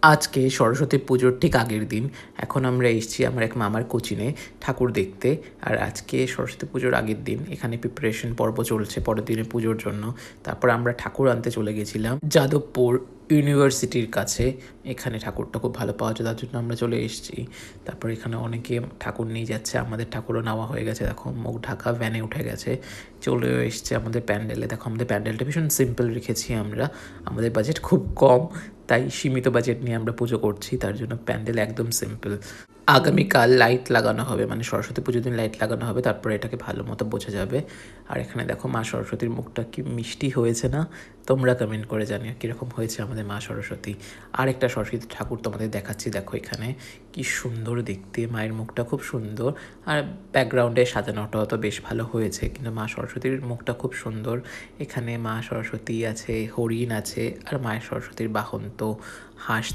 আজকে সরস্বতী পুজোর ঠিক আগের দিন। এখন আমরা এসেছি আমার এক মামার কোচিনে ঠাকুর দেখতে। আর আজকে সরস্বতী পুজোর আগের দিন। এখানে প্রিপারেশন পর্ব চলছে পরের দিনের পুজোর জন্য। তারপর আমরা ঠাকুর আনতে চলে গেছিলাম যাদবপুর ইউনিভার্সিটির কাছে। এখানে ঠাকুরটা খুব ভালো পাওয়া যায়, তার জন্য আমরা চলে এসেছি। তারপর এখানে অনেকে ঠাকুর নিয়ে যাচ্ছে, আমাদের ঠাকুরও নেওয়া হয়ে গেছে। দেখো মুখ ঢাকা ভ্যানে উঠে গেছে, চলেও এসছে আমাদের প্যান্ডেলে। দেখো আমাদের প্যান্ডেলটা ভীষণ সিম্পল রেখেছি আমরা, আমাদের বাজেট খুব কম, তাই সীমিত বাজেট নিয়ে আমরা পুজো করছি, তার জন্য প্যান্ডেল একদম সিম্পল। আগামীকাল লাইট লাগানো হবে, মানে সরস্বতী পুজোর দিন লাইট লাগানো হবে, তারপরে এটাকে ভালো মতো বোঝা যাবে। আর এখানে দেখো মা সরস্বতীর মুখটা কি মিষ্টি হয়েছে না? তোমরা কমেন্ট করে জানিও কীরকম হয়েছে আমাদের মা সরস্বতী। আর একটা সরস্বতী ঠাকুর তোমাদের দেখাচ্ছি, দেখো এখানে কি সুন্দর দেখতে, মায়ের মুখটা খুব সুন্দর। আর ব্যাকগ্রাউন্ডে সাজানোটাও তো বেশ ভালো হয়েছে, কিন্তু মা সরস্বতীর মুখটা খুব সুন্দর। এখানে মা সরস্বতী আছে, হরিণ আছে, আর মায়ের সরস্বতীর বাহন তো হাঁস